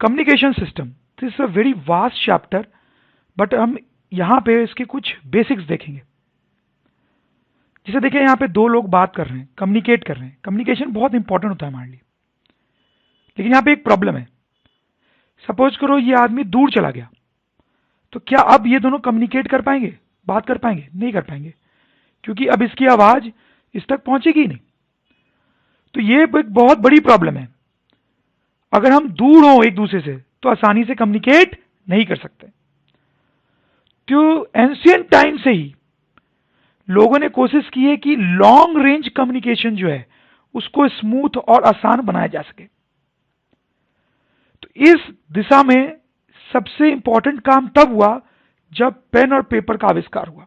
Communication system, this is a very vast chapter, but हम यहां पे इसके कुछ बेसिक्स देखेंगे। जैसे देखिए यहां पे दो लोग बात कर रहे हैं, कम्युनिकेट कर रहे हैं। कम्युनिकेशन बहुत इंपॉर्टेंट होता है हमारे लिए, लेकिन यहां पे एक प्रॉब्लम है। सपोज करो ये आदमी दूर चला गया, तो क्या अब ये दोनों कम्युनिकेट कर पाएंगे, बात कर पाएंगे? नहीं कर पाएंगे, क्योंकि अब इसकी आवाज इस तक पहुंचेगी ही नहीं। तो ये एक बहुत बड़ी प्रॉब्लम है। अगर हम दूर हों एक दूसरे से तो आसानी से कम्युनिकेट नहीं कर सकते। तो एंशियंट टाइम से ही लोगों ने कोशिश की है कि लॉन्ग रेंज कम्युनिकेशन जो है उसको स्मूथ और आसान बनाया जा सके। तो इस दिशा में सबसे इंपॉर्टेंट काम तब हुआ जब पेन और पेपर का आविष्कार हुआ,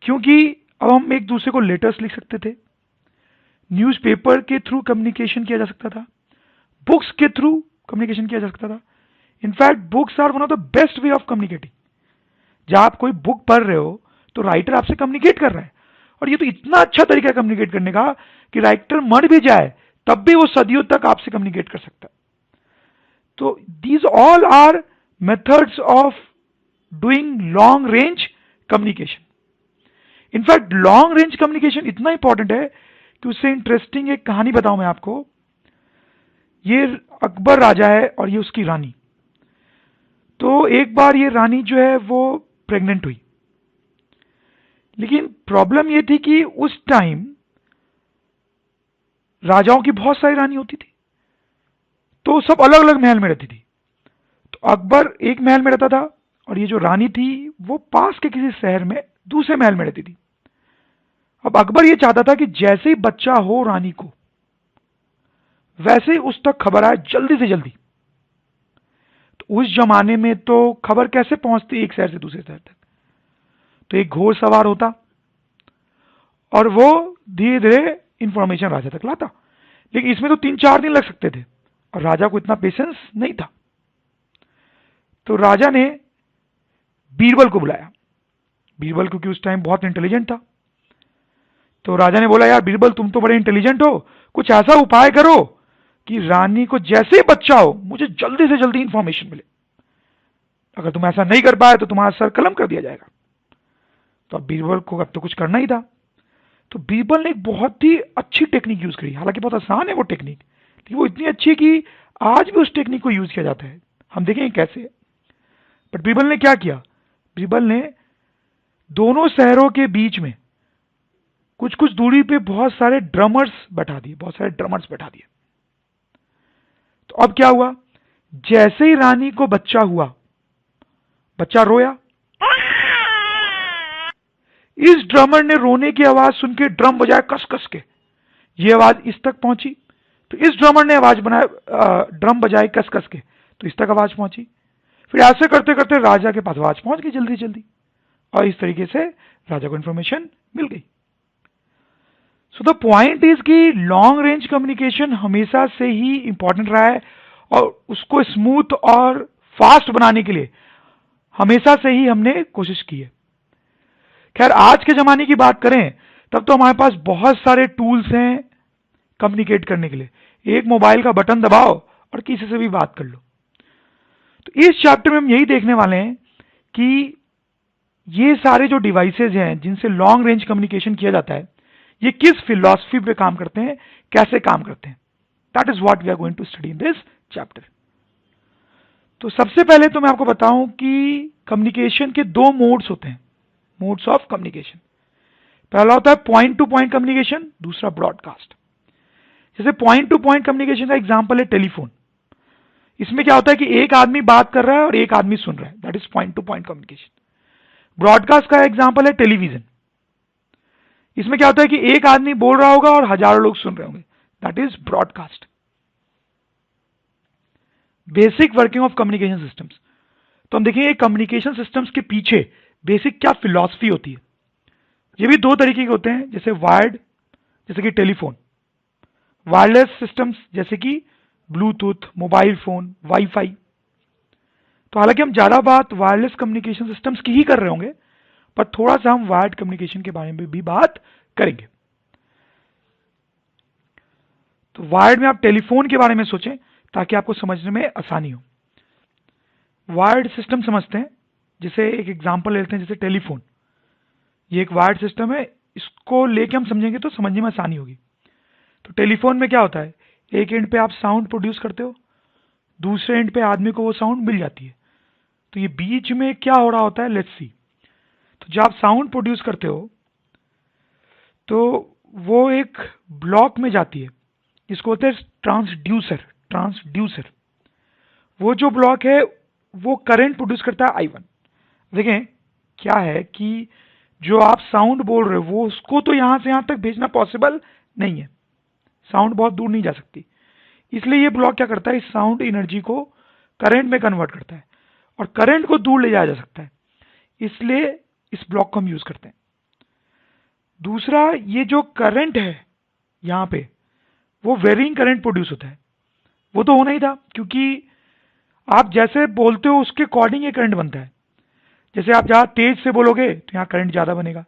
क्योंकि अब हम एक दूसरे को लेटर्स लिख सकते थे, न्यूज़पेपर के थ्रू कम्युनिकेशन किया जा सकता था, बुक्स के थ्रू कम्युनिकेशन किया जा सकता था। In fact books are one of the best way of communicating. जब आप कोई बुक पढ़ रहे हो तो राइटर आपसे कम्युनिकेट कर रहा है, और ये तो इतना अच्छा तरीका है कम्युनिकेट करने का कि राइटर मर भी जाए तब भी वो सदियों तक आपसे कम्युनिकेट कर सकता है। तो these all are methods of doing long range communication. In fact long range communication इतना इंपॉर्टेंट है कि उससे इंटरेस्टिंग एक कहानी बताऊं मैं आपको। ये अकबर राजा है और ये उसकी रानी। तो एक बार ये रानी जो है वो प्रेग्नेंट हुई, लेकिन प्रॉब्लम ये थी कि उस टाइम राजाओं की बहुत सारी रानी होती थी, तो सब अलग अलग महल में रहती थी। तो अकबर एक महल में रहता था और ये जो रानी थी वो पास के किसी शहर में दूसरे महल में रहती थी। अब अकबर ये चाहता था कि जैसे ही बच्चा हो रानी को, वैसे ही उस तक खबर आए जल्दी से जल्दी। तो उस जमाने में तो खबर कैसे पहुंचती एक शहर से दूसरे शहर तक? तो एक घोड़सवार होता और वो धीरे धीरे इंफॉर्मेशन राजा तक लाता, लेकिन इसमें तो 3-4 दिन लग सकते थे और राजा को इतना पेशेंस नहीं था। तो राजा ने बीरबल को बुलाया। बीरबल क्योंकि उस टाइम बहुत इंटेलिजेंट था। तो राजा ने बोला, यार बीरबल तुम तो बड़े इंटेलिजेंट हो, कुछ ऐसा उपाय करो कि रानी को जैसे ही बच्चा हो मुझे जल्दी से जल्दी इंफॉर्मेशन मिले। अगर तुम ऐसा नहीं कर पाए तो तुम्हारा सर कलम कर दिया जाएगा। तो अब बीरबल को अब तो कुछ करना ही था। तो बीरबल ने एक बहुत ही अच्छी टेक्निक यूज करी। हालांकि बहुत आसान है वो टेक्निक, लेकिन वो इतनी अच्छी है कि आज भी उस टेक्निक को यूज किया जाता है। हम देखेंगे कैसे। बट बीरबल ने क्या किया? बीरबल ने दोनों शहरों के बीच में कुछ कुछ दूरी पे बहुत सारे ड्रमर्स बैठा दिए। तो अब क्या हुआ? जैसे ही रानी को बच्चा हुआ, बच्चा रोया, इस ड्रमर ने रोने की आवाज सुन के ड्रम बजाया कस कस के, ये आवाज इस तक पहुंची। तो इस ड्रमर ने आवाज बनाया, ड्रम बजाई कस कस के, तो इस तक आवाज पहुंची। फिर ऐसे करते करते राजा के पास आवाज पहुंच गई जल्दी जल्दी, और इस तरीके से राजा को इंफॉर्मेशन मिल गई। सो द पॉइंट इज कि लॉन्ग रेंज कम्युनिकेशन हमेशा से ही इंपॉर्टेंट रहा है, और उसको स्मूथ और फास्ट बनाने के लिए हमेशा से ही हमने कोशिश की है। खैर आज के जमाने की बात करें तब तो हमारे पास बहुत सारे टूल्स हैं कम्युनिकेट करने के लिए। एक मोबाइल का बटन दबाओ और किसी से भी बात कर लो। तो इस चैप्टर में हम यही देखने वाले हैं कि ये सारे जो डिवाइसेज हैं जिनसे लॉन्ग रेंज कम्युनिकेशन किया जाता है, ये किस फिलॉसफी पे काम करते हैं, कैसे काम करते हैं। That is what we are going to study in this chapter. तो सबसे पहले तो मैं आपको बताऊं कि कम्युनिकेशन के दो मोड्स होते हैं, मोड्स ऑफ कम्युनिकेशन। पहला होता है पॉइंट टू पॉइंट कम्युनिकेशन, दूसरा ब्रॉडकास्ट। जैसे पॉइंट टू पॉइंट कम्युनिकेशन का एग्जांपल है टेलीफोन। इसमें क्या होता है कि एक आदमी बात कर रहा है और एक आदमी सुन रहा है, that is point two point communication. Broadcast का एग्जांपल है टेलीविजन। इसमें क्या होता है कि एक आदमी बोल रहा होगा और हजारों लोग सुन रहे होंगे, that is broadcast. Basic working of communication systems. तो हम देखेंगे कम्युनिकेशन सिस्टम्स के पीछे बेसिक क्या फिलॉसफी होती है। ये भी दो तरीके के होते हैं, जैसे वायर्ड, जैसे कि टेलीफोन, वायरलेस सिस्टम्स जैसे कि ब्लूटूथ, मोबाइल फोन, वाईफाई। तो हालांकि हम ज्यादा बात वायरलेस कम्युनिकेशन सिस्टम्स की ही कर रहे होंगे, पर थोड़ा सा हम वायर्ड कम्युनिकेशन के बारे में भी बात करेंगे। तो वायर्ड में आप टेलीफोन के बारे में सोचें ताकि आपको समझने में आसानी हो। वायर्ड सिस्टम समझते हैं, जैसे एक एग्जांपल लेते हैं, जैसे टेलीफोन। ये एक वायर्ड सिस्टम है, इसको लेके हम समझेंगे तो समझने में आसानी होगी। तो टेलीफोन में क्या होता है, एक एंड पे आप साउंड प्रोड्यूस करते हो, दूसरे एंड पे आदमी को वो साउंड मिल जाती है। तो ये बीच में क्या हो रहा होता है, लेट्स सी। तो जब आप साउंड प्रोड्यूस करते हो तो वो एक ब्लॉक में जाती है, इसको बोलते हैं ट्रांसड्यूसर। ट्रांसड्यूसर वो जो ब्लॉक है वो करंट प्रोड्यूस करता है I1। देखें क्या है कि जो आप साउंड बोल रहे हो वो उसको तो यहां से यहां तक भेजना पॉसिबल नहीं है, साउंड बहुत दूर नहीं जा सकती। इसलिए ये ब्लॉक क्या करता है, इस साउंड एनर्जी को करंट में कन्वर्ट करता है, और करंट को दूर ले जाया जा सकता है, इसलिए इस ब्लॉक को हम यूज करते हैं। दूसरा, ये जो करंट है यहां पे, वो वेरिंग करंट प्रोड्यूस होता है। वो तो होना ही था, क्योंकि आप जैसे बोलते हो उसके अकॉर्डिंग ये करंट बनता है। जैसे आप जहां तेज से बोलोगे तो यहाँ करंट ज्यादा बनेगा,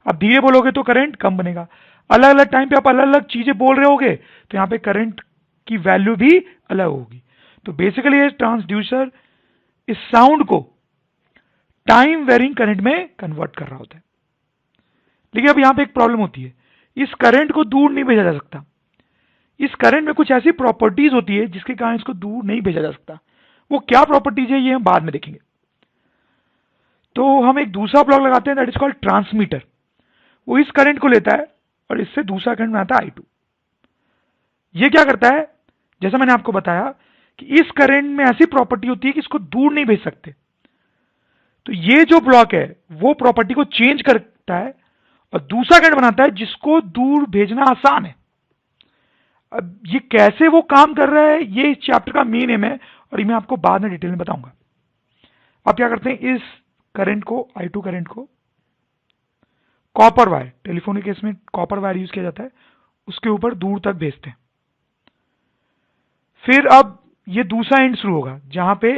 आप धीरे बोलोगे तो करंट कम बनेगा। अलग अलग टाइम पे आप अलग अलग चीजें बोल रहे होगे तो यहाँ पे करंट की वैल्यू भी अलग होगी। तो बेसिकली ये ट्रांसड्यूसर इस साउंड को टाइम वेरिंग करंट में कन्वर्ट कर रहा होता है। लेकिन अब यहां पे एक प्रॉब्लम होती है, इस करंट को दूर नहीं भेजा जा सकता। इस करंट में कुछ ऐसी प्रॉपर्टीज होती है जिसके कारण इसको दूर नहीं भेजा जा सकता। वो क्या प्रॉपर्टीज है ये हम बाद में देखेंगे। तो हम एक दूसरा ब्लॉक लगाते हैं, दैट इज कॉल्ड ट्रांसमीटर। वो इस करंट को लेता है और इससे दूसरा करंट बनाता है I2। ये क्या करता है, जैसा मैंने आपको बताया कि इस करंट में ऐसी प्रॉपर्टी होती है कि इसको दूर नहीं भेज सकते। तो ये जो ब्लॉक है वो प्रॉपर्टी को चेंज करता है और दूसरा करंट बनाता है जिसको दूर भेजना आसान है। अब ये कैसे वो काम कर रहा है ये इस चैप्टर का मेन एम है, और ये मैं आपको बाद में डिटेल में बताऊंगा। आप क्या करते हैं, इस करंट को, I2 करंट को कॉपर वायर, टेलीफोन के केस में कॉपर वायर यूज किया जाता है, उसके ऊपर दूर तक भेजते हैं। फिर अब ये दूसरा एंड शुरू होगा जहां पे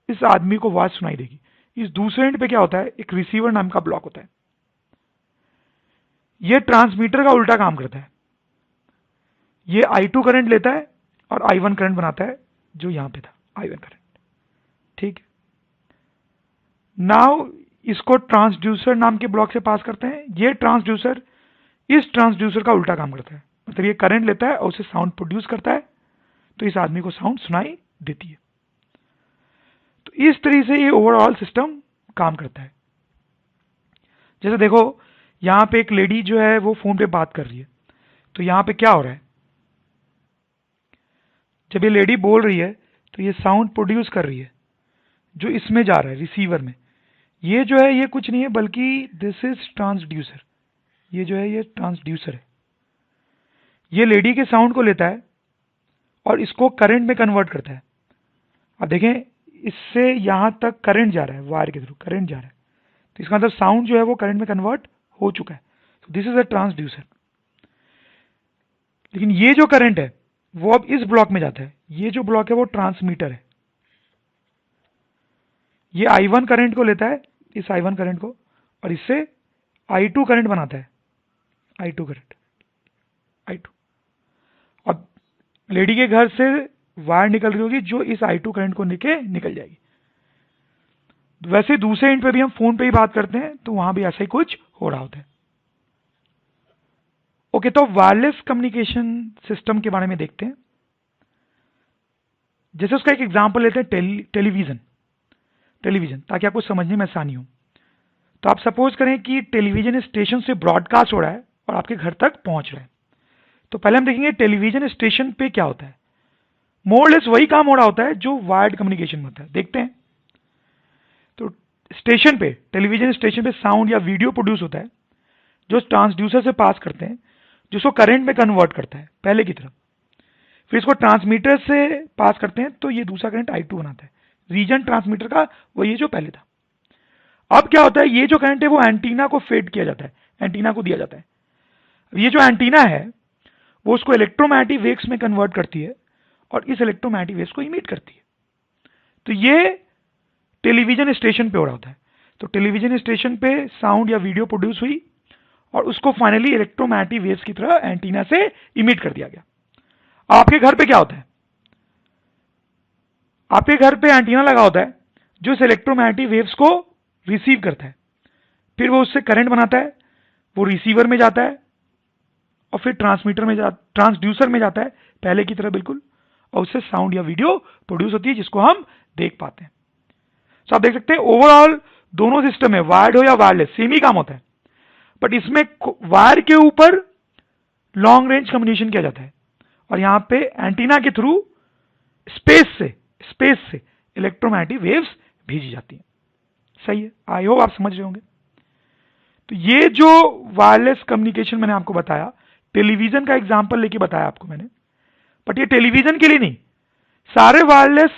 इस आदमी को आवाज सुनाई देगी। इस दूसरे एंड पे क्या होता है, एक रिसीवर नाम का ब्लॉक होता है। ये ट्रांसमीटर का उल्टा काम करता है। ये I2 करंट लेता है और I1 करंट बनाता है, जो यहां पे था I1 करंट। ठीक है, नाउ इसको ट्रांसड्यूसर नाम के ब्लॉक से पास करते हैं। ये ट्रांसड्यूसर इस ट्रांसड्यूसर का उल्टा काम करता है, मतलब ये करंट लेता है और उसे साउंड प्रोड्यूस करता है, तो इस आदमी को साउंड सुनाई देती है। तो इस तरीके से ये ओवरऑल सिस्टम काम करता है। जैसे देखो यहां पे एक लेडी जो है वो फोन पे बात कर रही है, तो यहां पे क्या हो रहा है, जब ये लेडी बोल रही है तो ये साउंड प्रोड्यूस कर रही है जो इसमें जा रहा है, रिसीवर में। ये जो है ये कुछ नहीं है बल्कि दिस इज ट्रांसड्यूसर। ये जो है ये ट्रांसड्यूसर है। ये लेडी के साउंड को लेता है और इसको करंट में कन्वर्ट करता है। अब देखें इससे यहां तक करंट जा रहा है, वायर के थ्रू करंट जा रहा है, तो इसका मतलब साउंड जो है वो करंट में कन्वर्ट हो चुका है। तो दिस इज अ ट्रांसड्यूसर। लेकिन ये जो करंट है वो अब इस ब्लॉक में जाता है। ये जो ब्लॉक है वो ट्रांसमीटर है। ये I1 करंट को लेता है, इस I1 करंट को, और इससे I2 करंट बनाता है, I2 करंट, I2। अब लेडी के घर से वायर निकल रही होगी जो इस I2 करंट को लेके निकल जाएगी। वैसे दूसरे एंड पे भी हम फोन पे ही बात करते हैं, तो वहां भी ऐसा ही कुछ हो रहा होता है। ओके, तो वायरलेस कम्युनिकेशन सिस्टम के बारे में देखते हैं। जैसे उसका एक एग्जांपल लेते हैं, टेलीविजन, ताकि आपको समझने में आसानी हो। तो आप सपोज करें कि टेलीविजन स्टेशन से ब्रॉडकास्ट हो रहा है और आपके घर तक पहुंच रहा है। तो पहले हम देखेंगे टेलीविजन स्टेशन पे क्या होता है। मोर लेस वही काम हो रहा होता है जो वायर्ड कम्युनिकेशन में होता है। देखते हैं। तो स्टेशन पे, टेलीविजन स्टेशन पे साउंड या वीडियो प्रोड्यूस होता है जो ट्रांसड्यूसर से पास करते हैं, जिसको करंट में कन्वर्ट करता है पहले की तरफ। फिर इसको ट्रांसमीटर से पास करते हैं, तो ये दूसरा करंट I2 बनाता है। रीजन ट्रांसमीटर का वही जो पहले था। अब क्या होता है, ये जो करंट है वो एंटीना को फेड किया जाता है, एंटीना को दिया जाता है। ये जो एंटीना है वो उसको इलेक्ट्रोमैग्नेटिक वेव्स में कन्वर्ट करती है और इस इलेक्ट्रोमैग्नेटिक वेव्स को इमिट करती है। तो ये टेलीविजन स्टेशन पे हो रहा होता है। तो टेलीविजन स्टेशन पे साउंड या वीडियो प्रोड्यूस हुई और उसको फाइनली इलेक्ट्रोमैग्नेटिक वेव्स की तरह एंटीना से इमिट कर दिया गया। आपके घर पे क्या होता है, आपके घर पे एंटीना लगा होता है जो इस इलेक्ट्रोमैग्नेटिक वेव्स को रिसीव करता है, फिर वो उससे करंट बनाता है, वो रिसीवर में जाता है और फिर ट्रांसड्यूसर में जाता है पहले की तरह बिल्कुल, और उससे साउंड या वीडियो प्रोड्यूस होती है जिसको हम देख पाते हैं। तो आप देख सकते हैं ओवरऑल दोनों सिस्टम है, वायर्ड हो या वायरलेस, सेम ही काम होता है, बट इसमें वायर के ऊपर लॉन्ग रेंज कम्युनिकेशन किया जाता है और यहां पे एंटीना के थ्रू स्पेस से इलेक्ट्रोमैग्नेटिक वेव्स भेजी जाती हैं। सही है, आई होप आप समझ रहे होंगे। तो ये जो वायरलेस कम्युनिकेशन मैंने आपको बताया, टेलीविजन का एग्जांपल लेके बताया आपको मैंने, बट ये टेलीविजन के लिए नहीं, सारे वायरलेस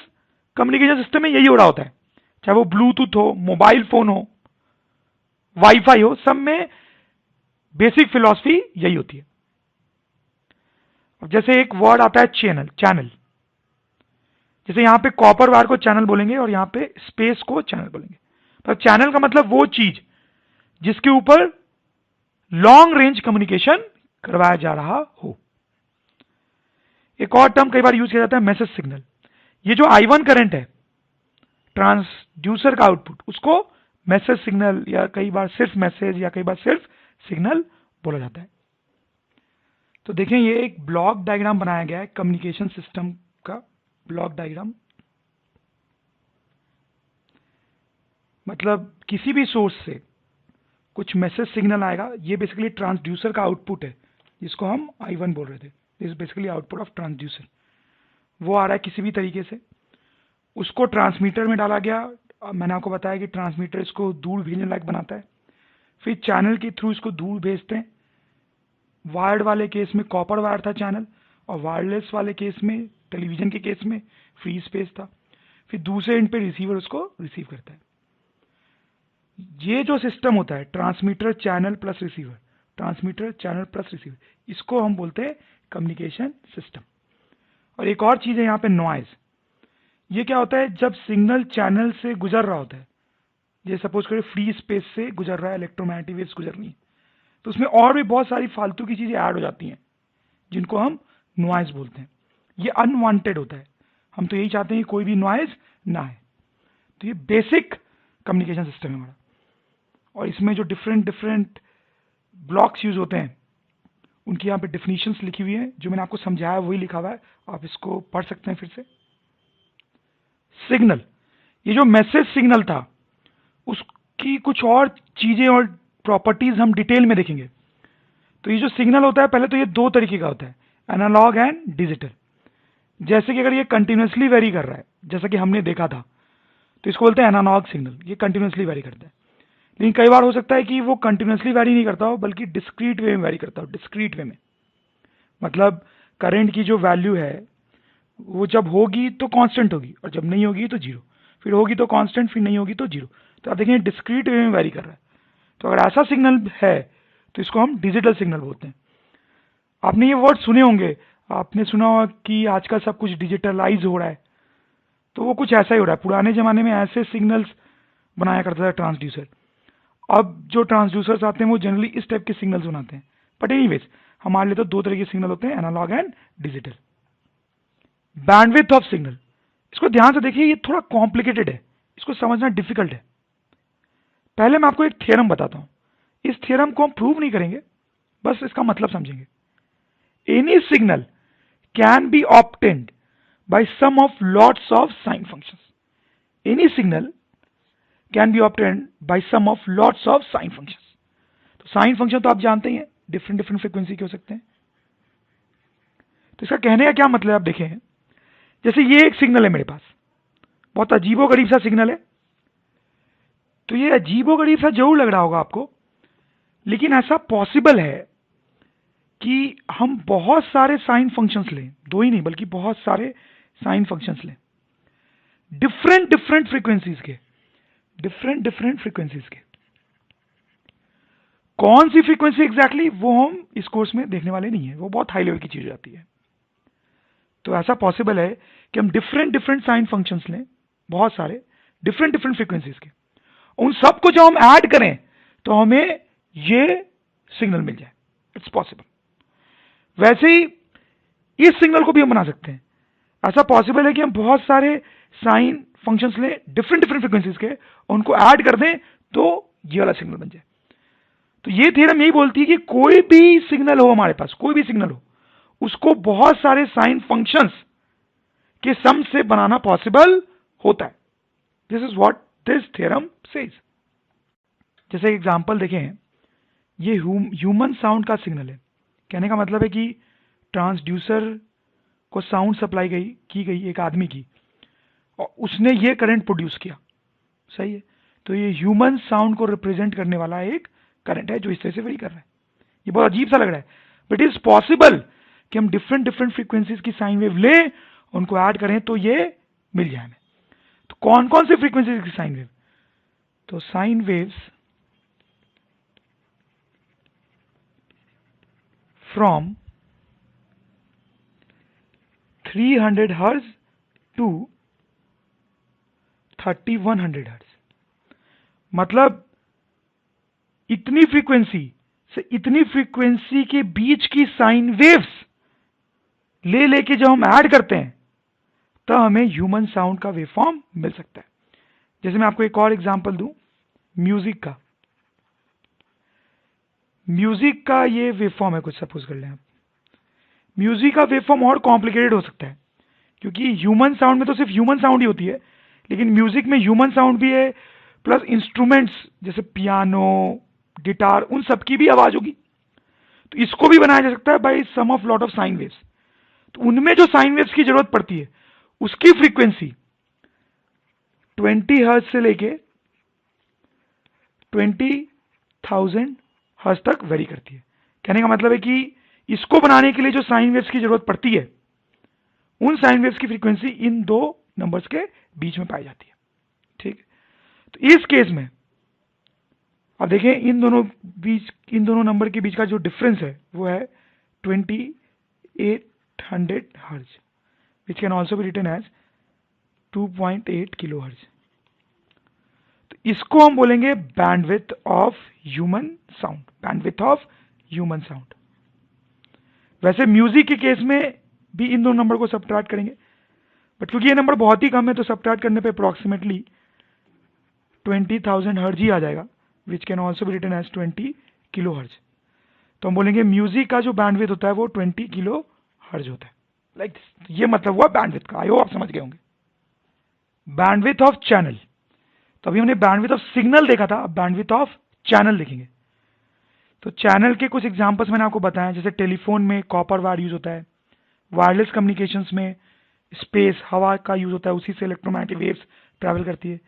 कम्युनिकेशन सिस्टम में यही हो रहा होता है, चाहे वो ब्लूटूथ हो, मोबाइल फोन हो, वाईफाई हो, सब में बेसिक फिलॉसफी यही होती है। अब जैसे एक वर्ड आता है चैनल, जैसे यहां पे कॉपर वायर को चैनल बोलेंगे और यहां पे स्पेस को चैनल बोलेंगे। पर चैनल का मतलब वो चीज जिसके ऊपर लॉन्ग रेंज कम्युनिकेशन करवाया जा रहा हो। एक और टर्म कई बार यूज किया जाता है, मैसेज सिग्नल। ये जो I1 करंट है, ट्रांसड्यूसर का आउटपुट, उसको मैसेज सिग्नल या कई बार सिर्फ मैसेज या कई बार सिर्फ सिग्नल बोला जाता है। तो देखें, ये एक ब्लॉक डायग्राम बनाया गया है कम्युनिकेशन सिस्टम का। ब्लॉक डायग्राम मतलब किसी भी सोर्स से कुछ मैसेज सिग्नल आएगा, ये बेसिकली ट्रांसड्यूसर का आउटपुट है जिसको हम I1 बोल रहे थे। This basically output of transducer, वो आ रहा है किसी भी तरीके से, उसको ट्रांसमीटर में डाला गया। मैंने आपको बताया कि ट्रांसमीटर इसको दूर भेजने लायक बनाता है, फिर चैनल के थ्रू इसको दूर भेजते हैं। वायर्ड वाले केस में कॉपर वायर था चैनल, और वायरलेस वाले केस में, टेलीविजन के केस में फ्री स्पेस था। फिर दूसरे एंड पे रिसीवर उसको रिसीव करता है। ये जो सिस्टम होता है transmitter channel plus receiver, transmitter channel plus receiver, इसको हम बोलते हैं कम्युनिकेशन सिस्टम। और एक और चीज है यहाँ पे, नॉइज। ये क्या होता है, जब सिग्नल चैनल से गुजर रहा होता है, ये सपोज करें फ्री स्पेस से गुजर रहा है, इलेक्ट्रोमैग्नेटिक वेव्स गुजर रही है, तो उसमें और भी बहुत सारी फालतू की चीजें ऐड हो जाती हैं जिनको हम नॉइज बोलते हैं। ये अनवांटेड होता है, हम तो यही चाहते हैं कि कोई भी नॉइज ना है। तो ये बेसिक कम्युनिकेशन सिस्टम है हमारा, और इसमें जो डिफरेंट ब्लॉक्स यूज होते हैं उनकी यहाँ पे डेफिनेशंस लिखी हुई है। जो मैंने आपको समझाया वही लिखा हुआ है, आप इसको पढ़ सकते हैं फिर से। सिग्नल, ये जो मैसेज सिग्नल था उसकी कुछ और चीजें और प्रॉपर्टीज हम डिटेल में देखेंगे। तो ये जो सिग्नल होता है, पहले तो ये दो तरीके का होता है, एनालॉग एंड डिजिटल। जैसे कि अगर ये कंटिन्यूसली वेरी कर रहा है, जैसा कि हमने देखा था, तो इसको बोलते हैं एनालॉग सिग्नल, ये कंटिन्यूसली वेरी करता है। लेकिन कई बार हो सकता है कि वो कंटिन्यूसली वेरी नहीं करता हो, बल्कि डिस्क्रीट वे में वेरी करता हो। डिस्क्रीट वे में मतलब करंट की जो वैल्यू है वो जब होगी तो कांस्टेंट होगी, और जब नहीं होगी तो जीरो, फिर होगी तो कांस्टेंट, फिर नहीं होगी तो जीरो। तो आप देखेंगे डिस्क्रीट वे में वेरी कर रहा है। तो अगर ऐसा सिग्नल है तो इसको हम डिजिटल सिग्नल बोलते हैं। आपने ये वर्ड सुने होंगे, आपने सुना होगा कि आजकल सब कुछ डिजिटलाइज हो रहा है, तो वो कुछ ऐसा ही हो रहा है। पुराने जमाने में ऐसे सिग्नल्स बनाया करता था ट्रांसड्यूसर, अब जो ट्रांसड्यूसर्स आते हैं वो जनरली इस टाइप के सिग्नल्स बनाते हैं। बट एनीवेज, हमारे लिए तो दो तरह के सिग्नल होते हैं, analog and digital. Bandwidth of signal, इसको ध्यान से देखिए, ये थोड़ा कॉम्प्लिकेटेड है, इसको समझना डिफिकल्ट है। पहले मैं आपको एक थ्योरम बताता हूं, इस थ्योरम को हम प्रूव नहीं करेंगे, बस इसका मतलब समझेंगे। Any signal can be obtained by sum of lots of sine functions. Any signal can be obtained by sum of lots of sine functions. तो साइन फंक्शन तो आप जानते ही हैं, डिफरेंट फ्रीक्वेंसी के हो सकते हैं। तो इसका कहने का क्या मतलब है, आप देखें, जैसे ये एक सिग्नल है मेरे पास, बहुत अजीबोगरीब सा सिग्नल है। तो ये अजीबोगरीब सा जरूर लग रहा होगा आपको, लेकिन ऐसा पॉसिबल है कि हम बहुत सारे साइन फंक्शंस लें, दो ही नहीं बल्कि बहुत सारे साइन फंक्शंस लें, डिफरेंट फ्रीक्वेंसीज के, डिफरेंट फ्रीक्वेंसीज के। कौन सी फ्रीक्वेंसी एग्जैक्टली वो हम इस कोर्स में देखने वाले नहीं है, वो बहुत हाई लेवल की चीज हो जाती है। तो ऐसा पॉसिबल है कि हम डिफरेंट साइन फंक्शंस लें, बहुत सारे डिफरेंट फ्रीक्वेंसीज के, उन सबको जब हम ऐड करें तो हमें ये सिग्नल मिल जाए। It's possible. वैसे ही इस सिग्नल को भी हम बना सकते हैं। ऐसा पॉसिबल है कि हम बहुत सारे साइन फंक्शंस लें डिफरेंट डिफरेंट फ्रीक्वेंसीज के, उनको ऐड कर दें तो ये वाला सिग्नल बन जाए। तो ये थ्योरम यही बोलती है कि कोई भी सिग्नल हो हमारे पास, कोई भी सिग्नल हो, उसको बहुत सारे साइन फंक्शंस के सम से बनाना पॉसिबल होता है। This is what this theorem says. जैसे एग्जांपल देखें, ये ह्यूमन साउंड का सिग्नल है। कहने का मतलब है कि ट्रांसड्यूसर को साउंड सप्लाई की गई एक आदमी की, और उसने ये करंट प्रोड्यूस किया, सही है। तो ये ह्यूमन साउंड को रिप्रेजेंट करने वाला एक करंट है जो इस तरह से वेरी कर रहा है। ये बहुत अजीब सा लग रहा है, बट इट इज पॉसिबल कि हम डिफरेंट डिफरेंट फ्रीक्वेंसीज की साइन वेव लें, उनको ऐड करें तो ये मिल जाए हमें। तो कौन कौन से फ्रीक्वेंसीज की साइन वेव? तो sine waves from 300 hertz to 3100 hertz, मतलब इतनी फ्रीक्वेंसी से इतनी फ्रीक्वेंसी के बीच की साइन वेव्स ले लेके जब हम ऐड करते हैं तो हमें ह्यूमन साउंड का वेवफॉर्म मिल सकता है। जैसे मैं आपको एक और एग्जांपल दूं, म्यूजिक का। म्यूजिक का ये वेवफॉर्म है, कुछ सपोज कर लें आप। म्यूजिक का वेवफॉर्म और कॉम्प्लिकेटेड हो सकता है, क्योंकि ह्यूमन साउंड में तो सिर्फ ह्यूमन साउंड ही होती है, लेकिन म्यूजिक में ह्यूमन साउंड भी है प्लस इंस्ट्रूमेंट्स जैसे पियानो, गिटार, उन सब की भी आवाज होगी। तो इसको भी बनाया जा सकता है by sum of lot of sine waves. तो उनमें जो साइन वेव्स की जरूरत पड़ती है उसकी फ्रीक्वेंसी 20 हर्ट्ज से लेके 20,000 हर्ट्ज तक वेरी करती है। कहने का मतलब है कि इसको बनाने के लिए जो साइन वेव्स की जरूरत पड़ती है, उन साइन वेव्स की फ्रीक्वेंसी इन दो नंबर्स के बीच में पाई जाती है। ठीक है, तो इस केस में अब देखें, इन दोनों नंबर के बीच का जो डिफरेंस है वो है 2800 hertz, which can also be written as 2.8 kilo hertz. तो इसको हम बोलेंगे bandwidth of human sound, bandwidth of human sound. वैसे म्यूजिक के केस में भी इन दोनों नंबर को सबट्रैक्ट करेंगे, बट क्योंकि ये नंबर बहुत ही कम है तो सबट्रैक्ट करने पे अप्रोक्सीमेटली 20,000 हर्ट्ज ही आ जाएगा, which can also be written as 20 kilo hertz. तो हम बोलेंगे म्यूजिक का जो बैंडविड्थ होता है वो 20 किलो हर्ट्ज होता है। लाइक ये मतलब हुआ बैंडविड्थ का। आई होप आप समझ गए होंगे। बैंडविड्थ ऑफ चैनल, तो अभी हमने बैंडविड्थ ऑफ सिग्नल देखा था, अब बैंडविड्थ ऑफ चैनल देखेंगे। तो चैनल के कुछ एग्जांपल्स मैंने आपको बताया, जैसे टेलीफोन में कॉपर वायर यूज होता है, वायरलेस कम्युनिकेशंस में स्पेस, हवा का यूज होता है, उसी से इलेक्ट्रोमैग्नेटिक वेव्स ट्रैवल करती है।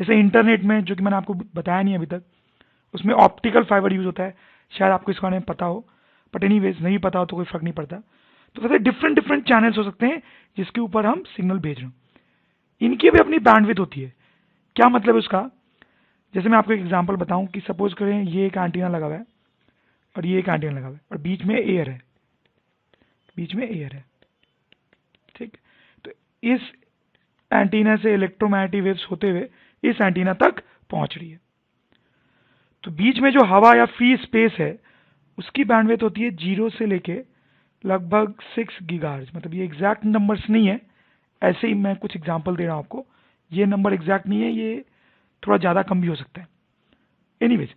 जैसे इंटरनेट में, जो कि मैंने आपको बताया नहीं अभी तक, उसमें ऑप्टिकल फाइबर यूज होता है। शायद आपको इसके बारे में पता हो, बट एनीवेज नहीं पता हो तो कोई फर्क नहीं पड़ता। तो वैसे डिफरेंट डिफरेंट चैनल्स हो सकते हैं जिसके ऊपर हम सिग्नल भेज रहे हो, इनकी भी अपनी बैंडविड्थ होती है। क्या मतलब है उसका? जैसे मैं आपको एक एग्जांपल बताऊं कि सपोज करें ये एक एंटीना लगा हुआ है और ये एक एंटीना लगा हुआ है और बीच में एयर है, बीच में एयर है। ठीक, तो इस एंटीना से इलेक्ट्रोमैग्नेटिक वेव्स होते हुए इस एंटीना तक पहुंच रही है। तो बीच में जो हवा या फ्री स्पेस है उसकी बैंडविड्थ होती है 0 से लेके लगभग 6 गीगाहर्ट्ज। मतलब ये एग्जैक्ट नंबर्स नहीं है, ऐसे ही मैं कुछ एग्जांपल दे रहा हूं आपको। ये नंबर एग्जैक्ट नहीं है, ये थोड़ा ज्यादा कम भी हो सकता है। एनीवेज,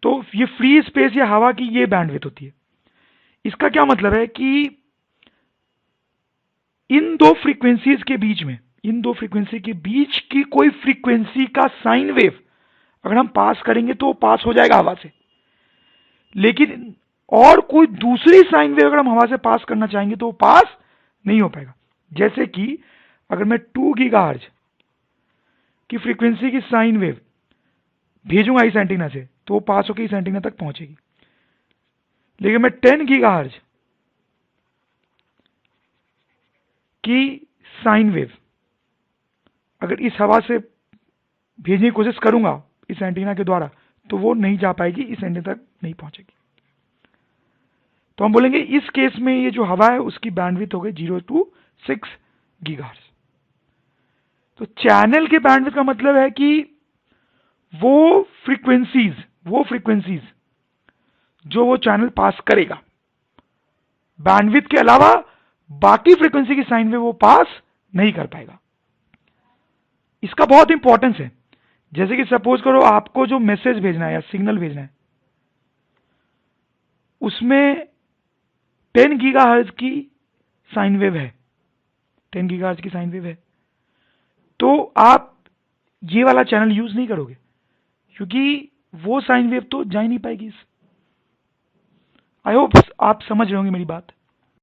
तो ये फ्री स्पेस या हवा की ये बैंडविड्थ होती है। इसका क्या मतलब है कि इन दो फ्रीक्वेंसीज के बीच में, इन दो फ्रीक्वेंसी के बीच की कोई फ्रीक्वेंसी का साइन वेव अगर हम पास करेंगे तो पास हो जाएगा हवा से, लेकिन और कोई दूसरी साइन वेव अगर हम हवा से पास करना चाहेंगे तो वो पास नहीं हो पाएगा। जैसे कि अगर मैं 2 गीगाहर्ट्ज की फ्रीक्वेंसी की साइन वेव भेजूंगा इस एंटीना से तो वो पास होकर इस एंटीना तक पहुंचेगी, लेकिन मैं 10 गीगाहर्ट्ज की साइन वेव अगर इस हवा से भेजने की कोशिश करूंगा इस एंटीना के द्वारा तो वो नहीं जा पाएगी, इस एंटीना तक नहीं पहुंचेगी। तो हम बोलेंगे इस केस में ये जो हवा है उसकी बैंडविड्थ हो गई 0 to 6 गीगाहर्ट्ज। तो चैनल के बैंडविड्थ का मतलब है कि वो फ्रीक्वेंसीज जो वो चैनल पास करेगा, बैंडविड्थ के अलावा बाकी फ्रीक्वेंसी की साइन वेव वो पास नहीं कर पाएगा। इसका बहुत इंपॉर्टेंस है। जैसे कि सपोज करो आपको जो मैसेज भेजना है या सिग्नल भेजना है, उसमें 10 गीगाहर्ट्ज की साइन वेव है, 10 गीगाहर्ट्ज की साइन वेव है, तो आप ये वाला चैनल यूज नहीं करोगे, क्योंकि वो साइन वेव तो जा ही नहीं पाएगी। आई होप आप समझ रहे होंगे मेरी बात।